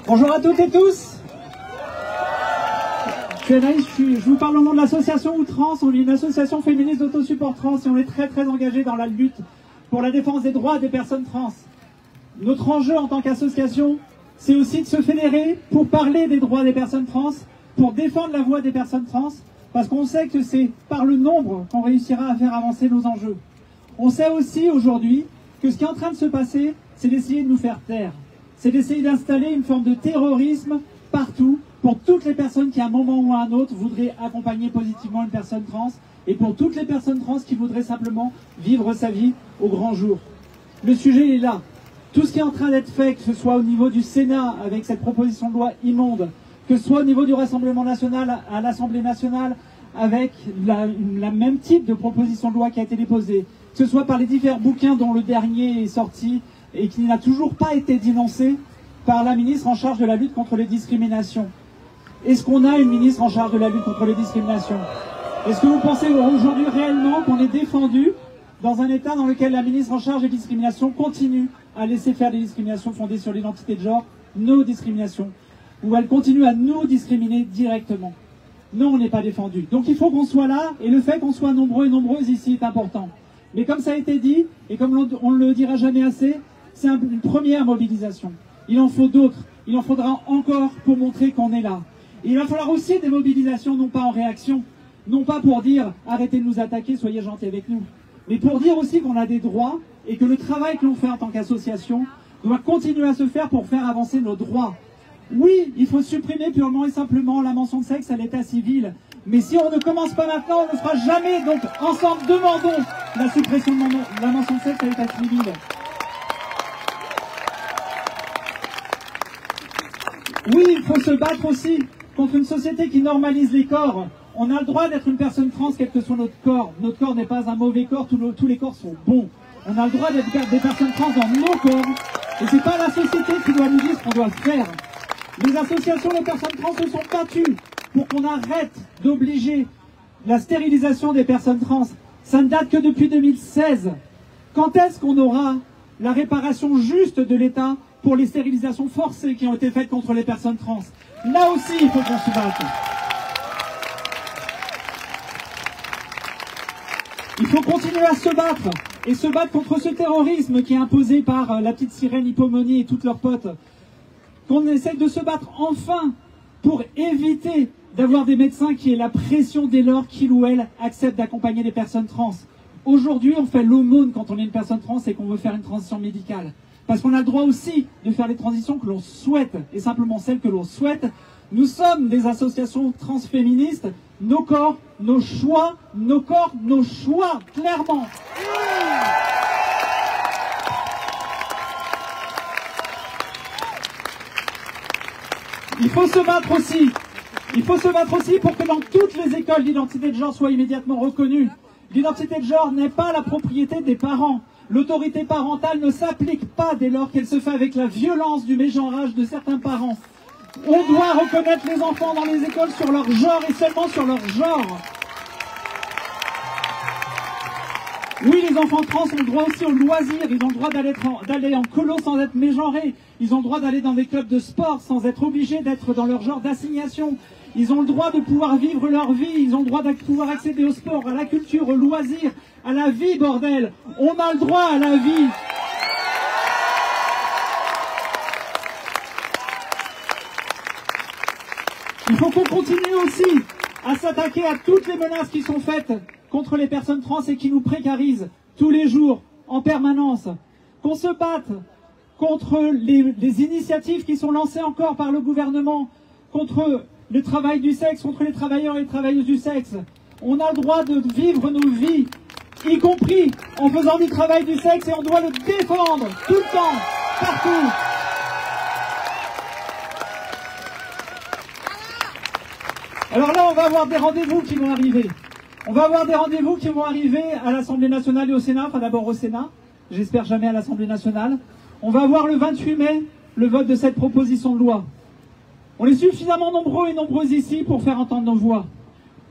Bonjour à toutes et tous. Je suis Anaïs, je vous parle au nom de l'association Outrance. On est une association féministe d'autosupport trans et on est très engagé dans la lutte pour la défense des droits des personnes trans. Notre enjeu en tant qu'association, c'est aussi de se fédérer pour parler des droits des personnes trans, pour défendre la voix des personnes trans, parce qu'on sait que c'est par le nombre qu'on réussira à faire avancer nos enjeux. On sait aussi aujourd'hui que ce qui est en train de se passer, c'est d'essayer de nous faire taire. C'est d'essayer d'installer une forme de terrorisme partout pour toutes les personnes qui, à un moment ou à un autre, voudraient accompagner positivement une personne trans et pour toutes les personnes trans qui voudraient simplement vivre sa vie au grand jour. Le sujet est là. Tout ce qui est en train d'être fait, que ce soit au niveau du Sénat avec cette proposition de loi immonde, que ce soit au niveau du Rassemblement national à l'Assemblée nationale avec la même type de proposition de loi qui a été déposée, que ce soit par les différents bouquins dont le dernier est sorti et qui n'a toujours pas été dénoncé par la ministre en charge de la lutte contre les discriminations. Est-ce qu'on a une ministre en charge de la lutte contre les discriminations? Est-ce que vous pensez aujourd'hui réellement qu'on est défendu dans un État dans lequel la ministre en charge des discriminations continue à laisser faire des discriminations fondées sur l'identité de genre, nos discriminations, où elle continue à nous discriminer directement? Non, on n'est pas défendu. Donc il faut qu'on soit là, et le fait qu'on soit nombreux et nombreuses ici est important. Mais comme ça a été dit, et comme on ne le dira jamais assez, c'est une première mobilisation. Il en faut d'autres. Il en faudra encore pour montrer qu'on est là. Et il va falloir aussi des mobilisations, non pas en réaction, non pas pour dire « arrêtez de nous attaquer, soyez gentils avec nous », mais pour dire aussi qu'on a des droits et que le travail que l'on fait en tant qu'association doit continuer à se faire pour faire avancer nos droits. Oui, il faut supprimer purement et simplement la mention de sexe à l'état civil. Mais si on ne commence pas maintenant, on ne fera jamais. Donc, ensemble, demandons la suppression de la mention de sexe à l'état civil. Oui, il faut se battre aussi contre une société qui normalise les corps. On a le droit d'être une personne trans, quel que soit notre corps. Notre corps n'est pas un mauvais corps, tous les corps sont bons. On a le droit d'être des personnes trans dans nos corps. Et c'est pas la société qui doit nous dire ce qu'on doit faire. Les associations de personnes trans se sont battues pour qu'on arrête d'obliger la stérilisation des personnes trans. Ça ne date que depuis 2016. Quand est-ce qu'on aura la réparation juste de l'État pour les stérilisations forcées qui ont été faites contre les personnes trans? Là aussi, il faut qu'on se batte. Il faut continuer à se battre, et se battre contre ce terrorisme qui est imposé par la petite sirène Hippomonie et toutes leurs potes. Qu'on essaye de se battre enfin pour éviter d'avoir des médecins qui aient la pression dès lors qu'ils ou elles acceptent d'accompagner les personnes trans. Aujourd'hui, on fait l'aumône quand on est une personne trans et qu'on veut faire une transition médicale. Parce qu'on a le droit aussi de faire les transitions que l'on souhaite, et simplement celles que l'on souhaite. Nous sommes des associations transféministes, nos corps, nos choix, nos corps, nos choix, clairement. Il faut se battre aussi. Il faut se battre aussi pour que dans toutes les écoles, l'identité de genre soit immédiatement reconnue. L'identité de genre n'est pas la propriété des parents. L'autorité parentale ne s'applique pas dès lors qu'elle se fait avec la violence du mégenrage de certains parents. On doit reconnaître les enfants dans les écoles sur leur genre et seulement sur leur genre. Oui, les enfants trans ont le droit aussi au loisir. Ils ont le droit d'aller en colo sans être mégenrés. Ils ont le droit d'aller dans des clubs de sport sans être obligés d'être dans leur genre d'assignation. Ils ont le droit de pouvoir vivre leur vie. Ils ont le droit de pouvoir accéder au sport, à la culture, au loisir, à la vie, bordel. On a le droit à la vie. Il faut qu'on continue aussi à s'attaquer à toutes les menaces qui sont faites contre les personnes trans et qui nous précarisent tous les jours, en permanence. Qu'on se batte contre les initiatives qui sont lancées encore par le gouvernement, contre le travail du sexe, contre les travailleurs et les travailleuses du sexe. On a le droit de vivre nos vies, y compris en faisant du travail du sexe, et on doit le défendre tout le temps, partout. Alors là, on va avoir des rendez-vous qui vont arriver. On va avoir des rendez-vous qui vont arriver à l'Assemblée nationale et au Sénat, enfin d'abord au Sénat, j'espère jamais à l'Assemblée nationale. On va avoir le 28 mai le vote de cette proposition de loi. On est suffisamment nombreux et nombreuses ici pour faire entendre nos voix.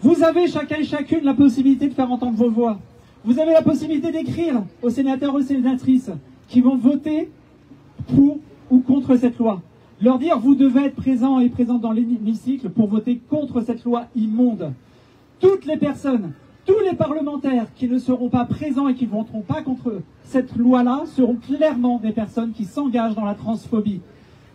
Vous avez chacun et chacune la possibilité de faire entendre vos voix. Vous avez la possibilité d'écrire aux sénateurs et aux sénatrices qui vont voter pour ou contre cette loi. leur dire vous devez être présents et présentes dans l'hémicycle pour voter contre cette loi immonde. Toutes les personnes, tous les parlementaires qui ne seront pas présents et qui ne voteront pas contre cette loi-là seront clairement des personnes qui s'engagent dans la transphobie.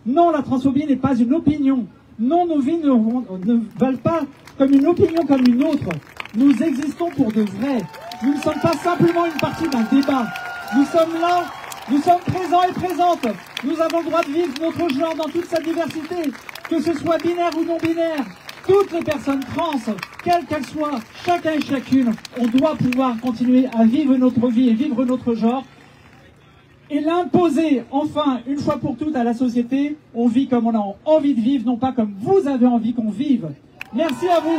Non, la transphobie n'est pas une opinion. Non, nos vies ne valent pas comme une opinion comme une autre. Nous existons pour de vrai. Nous ne sommes pas simplement une partie d'un débat. Nous sommes là, nous sommes présents et présentes. Nous avons le droit de vivre notre genre dans toute sa diversité, que ce soit binaire ou non binaire. Toutes les personnes trans, quelles qu'elles soient, chacun et chacune, on doit pouvoir continuer à vivre notre vie et vivre notre genre. Et l'imposer, enfin, une fois pour toutes à la société, on vit comme on a envie de vivre, non pas comme vous avez envie qu'on vive. Merci à vous.